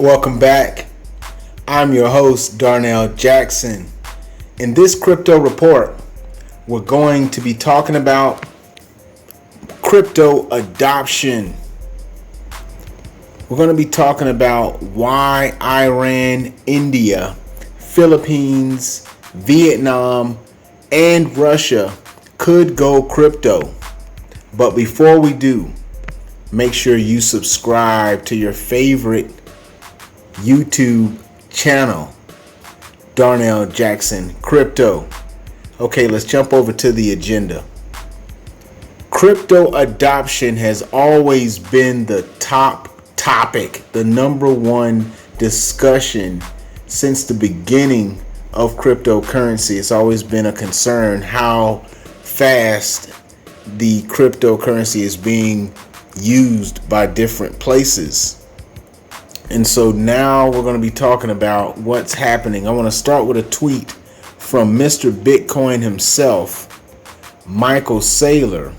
Welcome back. I'm your host, Darnell Jackson. In this crypto report, we're going to be talking about crypto adoption. We're going to be talking about why Iran, India, Philippines, Vietnam, and Russia could go crypto. But before we do, make sure you subscribe to your favorite YouTube channel, Darnell Jackson Crypto. Okay, let's jump over to the agenda. Crypto adoption has always been the top topic, the number one discussion since the beginning of cryptocurrency. It's always been a concern how fast the cryptocurrency is being used by different places. And so now we're going to be talking about what's happening. I want to start with a tweet from Mr. Bitcoin himself, Michael Saylor.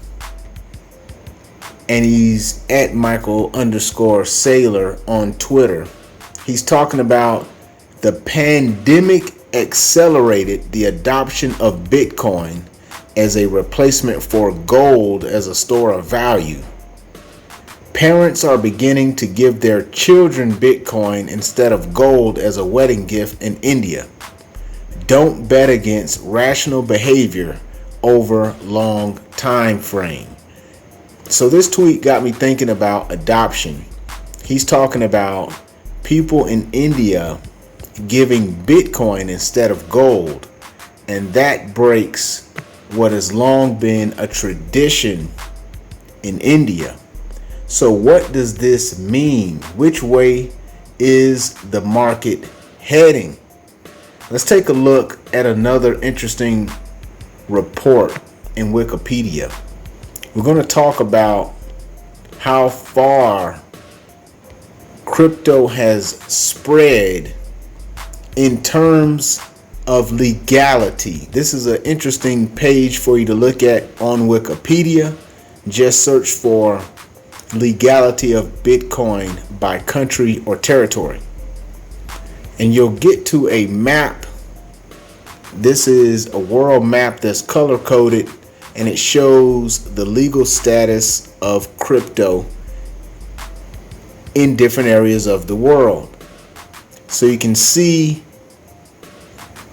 And he's at Michael_Saylor on Twitter. He's talking about the pandemic accelerated the adoption of Bitcoin as a replacement for gold as a store of value. Parents are beginning to give their children Bitcoin instead of gold as a wedding gift in India. Don't bet against rational behavior over long time frame. So this tweet got me thinking about adoption. He's talking about people in India giving Bitcoin instead of gold, and that breaks what has long been a tradition in India. So what does this mean? Which way is the market heading? Let's take a look at another interesting report in Wikipedia. We're going to talk about how far crypto has spread in terms of legality. This is an interesting page for you to look at on Wikipedia. Just search for legality of Bitcoin by country or territory, and you'll get to a map. This is a world map that's color coded, and it shows the legal status of crypto in different areas of the world. So you can see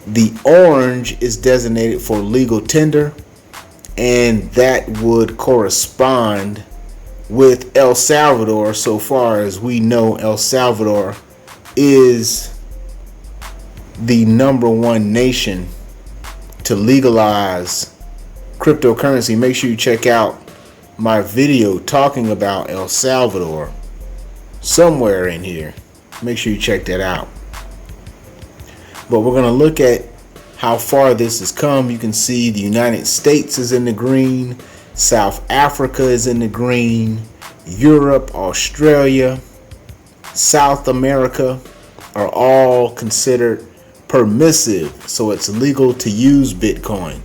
the orange is designated for legal tender, and that would correspond with El Salvador. So far as we know, El Salvador is the number one nation to legalize cryptocurrency. Make sure you check out my video talking about El Salvador somewhere in here. Make sure you check that out. But we're going to look at how far this has come. You can see the United States is in the green. South Africa is in the green. Europe, Australia, South America are all considered permissive, so it's legal to use Bitcoin.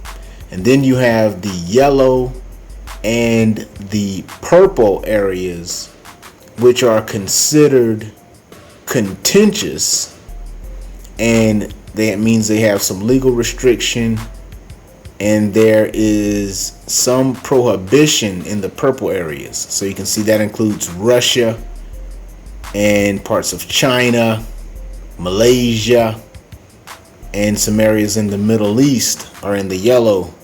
And then you have the yellow and the purple areas, which are considered contentious, and that means they have some legal restriction, and there is some prohibition in the purple areas. So you can see that includes Russia and parts of China, Malaysia, and some areas in the Middle East are in the yellow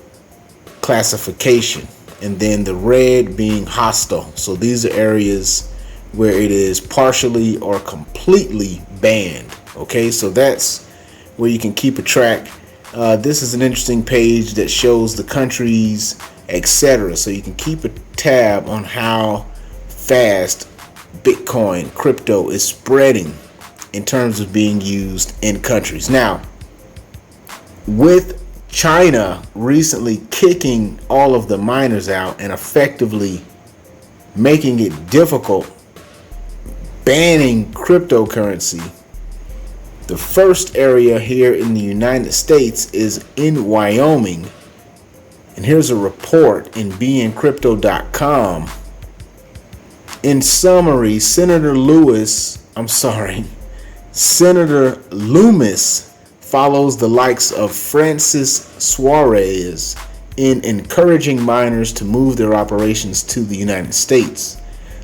classification, and then the red being hostile. So these are areas where it is partially or completely banned. Okay, so that's where you can keep a track. This is an interesting page that shows the countries, etc. So you can keep a tab on how fast Bitcoin crypto is spreading in terms of being used in countries. Now, with China recently kicking all of the miners out and effectively making it difficult, banning cryptocurrency, the first area here in the United States is in Wyoming. And here's a report in beingcrypto.com. In summary, Senator Senator Loomis follows the likes of Francis Suarez in encouraging miners to move their operations to the United States.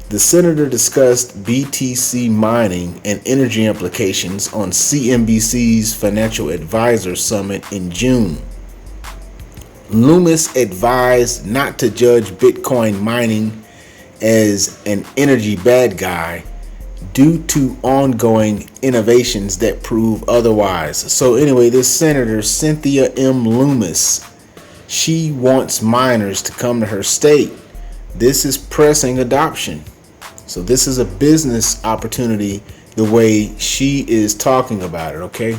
The senator discussed BTC mining and energy implications on CNBC's Financial Advisor Summit in June. Loomis advised not to judge Bitcoin mining as an energy bad guy due to ongoing innovations that prove otherwise. So anyway, this Senator Cynthia M. Loomis, she wants miners to come to her state. This is pressing adoption. So this is a business opportunity the way she is talking about it, okay?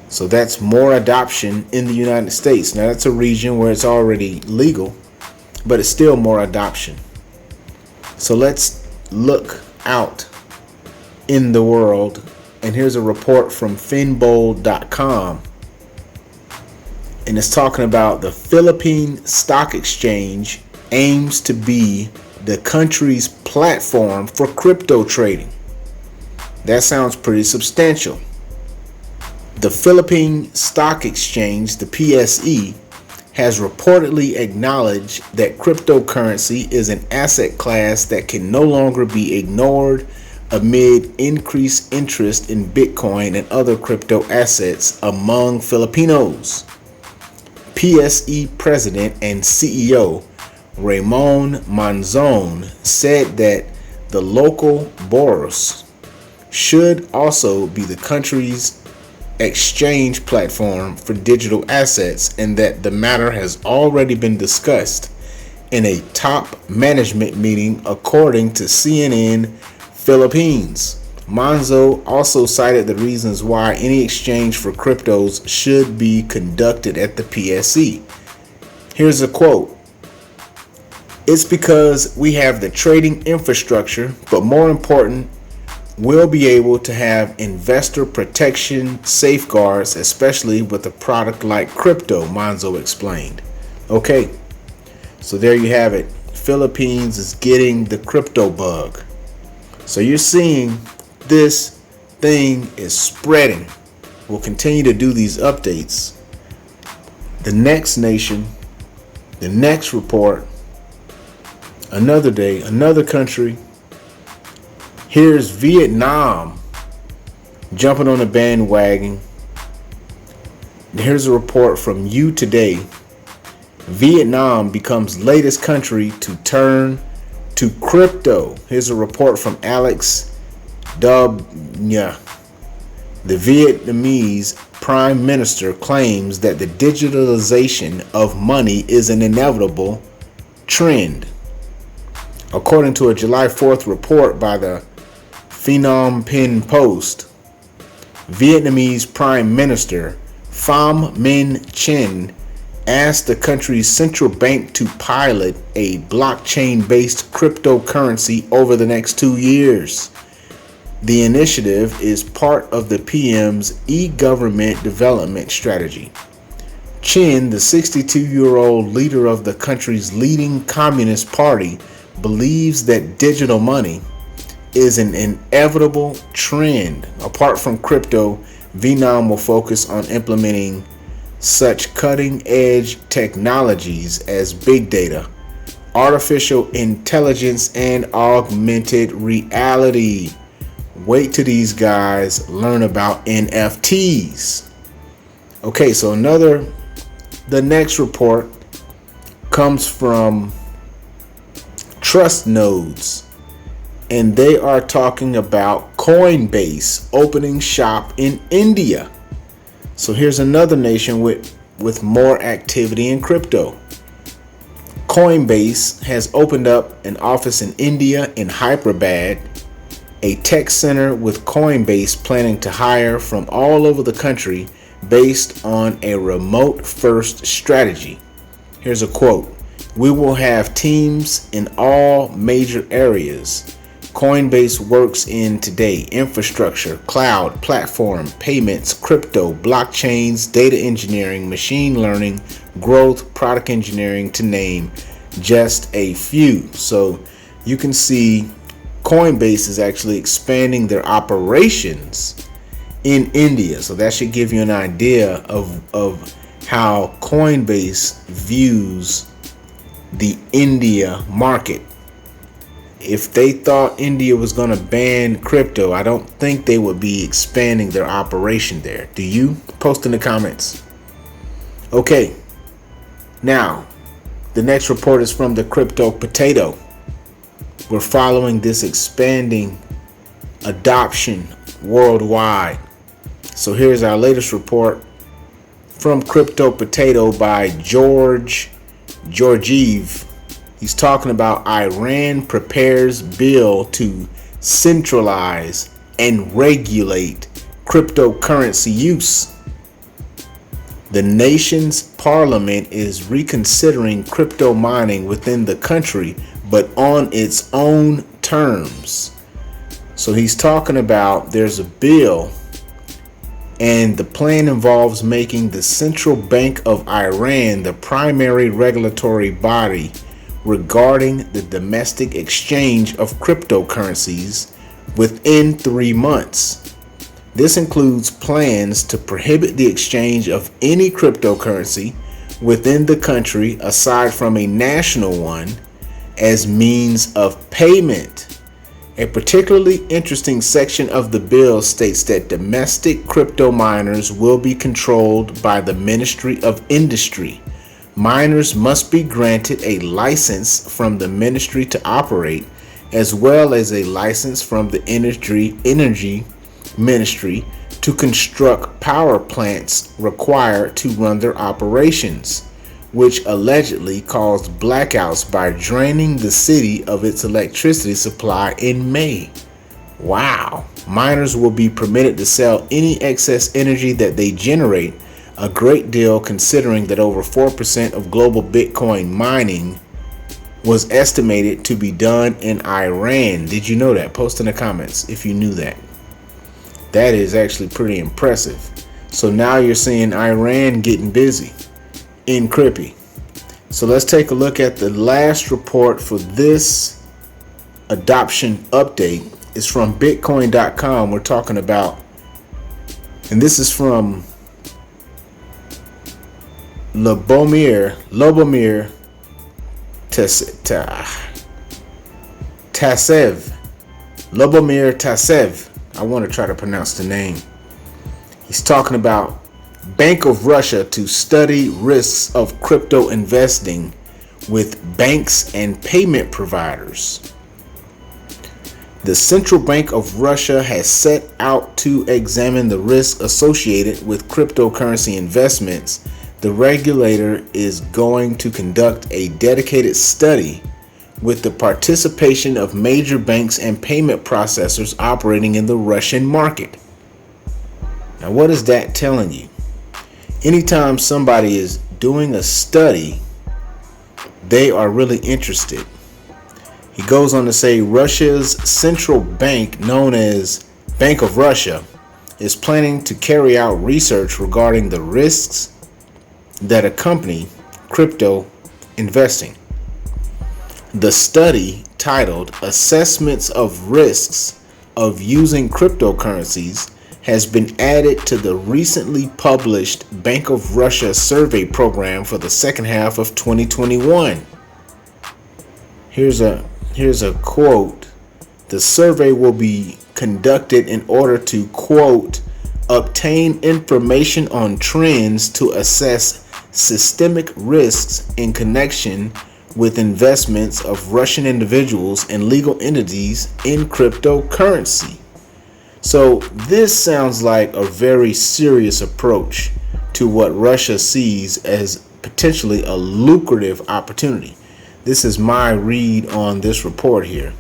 So that's more adoption in the United States. Now that's a region where it's already legal, but it's still more adoption. So let's look out in the world. And here's a report from finbold.com. And it's talking about the Philippine Stock Exchange aims to be the country's platform for crypto trading. That sounds pretty substantial. The Philippine Stock Exchange, the PSE, has reportedly acknowledged that cryptocurrency is an asset class that can no longer be ignored amid increased interest in Bitcoin and other crypto assets among Filipinos. PSE President and CEO Ramon Manzon said that the local bourse should also be the country's exchange platform for digital assets, and that the matter has already been discussed in a top management meeting, according to CNN Philippines. Manzo also cited the reasons why any exchange for cryptos should be conducted at the PSE. Here's a quote. "It's because we have the trading infrastructure, but more important, we'll be able to have investor protection safeguards, especially with a product like crypto," Manzo explained. Okay, so there you have it. Philippines is getting the crypto bug. So you're seeing this thing is spreading. We'll continue to do these updates. The next nation, the next report, another day, another country. Here's Vietnam jumping on the bandwagon. Here's a report from You Today. Vietnam becomes latest country to turn to crypto. Here's a report from Alex Dubnya. The Vietnamese prime minister claims that the digitalization of money is an inevitable trend. According to a July 4th report by the Phnom Penh Post, Vietnamese Prime Minister Pham Minh Chinh asked the country's central bank to pilot a blockchain-based cryptocurrency over the next 2 years. The initiative is part of the PM's e-government development strategy. Chin, the 62-year-old leader of the country's leading Communist Party, believes that digital money is an inevitable trend. Apart from crypto, Vietnam will focus on implementing such cutting-edge technologies as big data, artificial intelligence, and augmented reality. Wait till these guys learn about NFTs. Okay, so the next report comes from Trust Nodes, and they are talking about Coinbase opening shop in India. So here's another nation with more activity in crypto. Coinbase has opened up an office in India in Hyderabad, a tech center with Coinbase planning to hire from all over the country based on a remote-first strategy. Here's a quote. "We will have teams in all major areas Coinbase works in today: infrastructure, cloud, platform, payments, crypto, blockchains, data engineering, machine learning, growth, product engineering, to name just a few." So you can see Coinbase is actually expanding their operations in India. So that should give you an idea of how Coinbase views the India market. If they thought India was going to ban crypto, I don't think they would be expanding their operation there. Do you? Post in the comments. Okay. Now, the next report is from the Crypto Potato. We're following this expanding adoption worldwide. So here's our latest report from Crypto Potato by Georgiev. He's talking about Iran prepares bill to centralize and regulate cryptocurrency use. The nation's parliament is reconsidering crypto mining within the country, but on its own terms. So he's talking about there's a bill, and the plan involves making the Central Bank of Iran the primary regulatory body regarding the domestic exchange of cryptocurrencies within 3 months. This includes plans to prohibit the exchange of any cryptocurrency within the country aside from a national one as means of payment. A particularly interesting section of the bill states that domestic crypto miners will be controlled by the Ministry of Industry. Miners must be granted a license from the ministry to operate, as well as a license from the energy ministry to construct power plants required to run their operations, which allegedly caused blackouts by draining the city of its electricity supply in May. Wow. Miners will be permitted to sell any excess energy that they generate, a great deal considering that over 4% of global Bitcoin mining was estimated to be done in Iran. Did you know that? Post in the comments if you knew that. That is actually pretty impressive. So now you're seeing Iran getting busy in Crippy. So let's take a look at the last report for this adoption update. It's from Bitcoin.com. We're talking about, and this is from Lubomir Tasev. Lubomir Tasev. I want to try to pronounce the name. He's talking about Bank of Russia to study risks of crypto investing with banks and payment providers. The Central Bank of Russia has set out to examine the risks associated with cryptocurrency investments. The regulator is going to conduct a dedicated study with the participation of major banks and payment processors operating in the Russian market. Now, what is that telling you? Anytime somebody is doing a study, they are really interested. He goes on to say Russia's central bank, known as Bank of Russia, is planning to carry out research regarding the risks that accompany crypto investing. The study, titled Assessments of Risks of Using Cryptocurrencies, has been added to the recently published Bank of Russia survey program for the second half of 2021. Here's a quote. The survey will be conducted in order to, quote, obtain information on trends to assess systemic risks in connection with investments of Russian individuals and legal entities in cryptocurrency. So this sounds like a very serious approach to what Russia sees as potentially a lucrative opportunity. This is my read on this report here.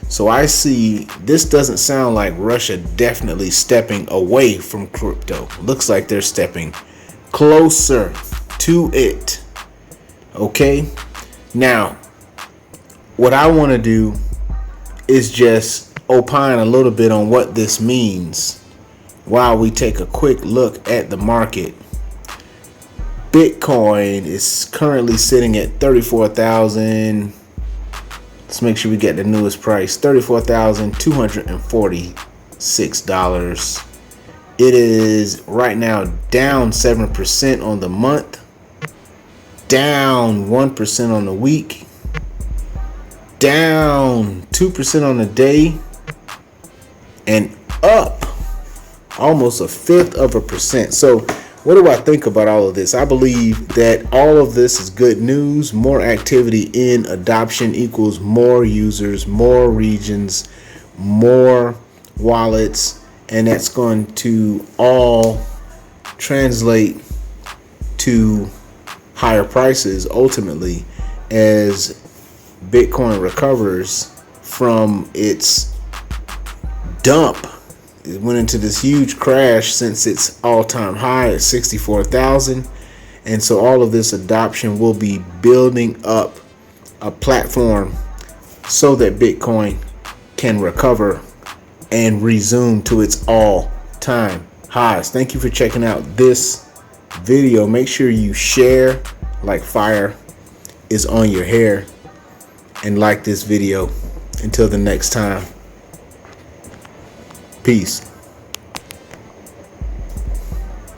So I see this doesn't sound like Russia definitely stepping away from crypto. Looks like they're stepping closer to it. Okay. Now, what I want to do is just opine a little bit on what this means while we take a quick look at the market. Bitcoin is currently sitting at 34,000. Let's make sure we get the newest price, $34,246. It is right now down 7% on the month, down 1% on the week, down 2% on the day, and up almost 1/5%. So what do I think about all of this? I believe that all of this is good news. More activity in adoption equals more users, more regions, more wallets, and that's going to all translate to higher prices ultimately as Bitcoin recovers from its dump. It went into this huge crash since its all-time high at 64,000, and so all of this adoption will be building up a platform so that Bitcoin can recover and resume to its all-time highs. Thank you for checking out this video. Make sure you share like fire is on your hair, and like this video. Until the next time, peace.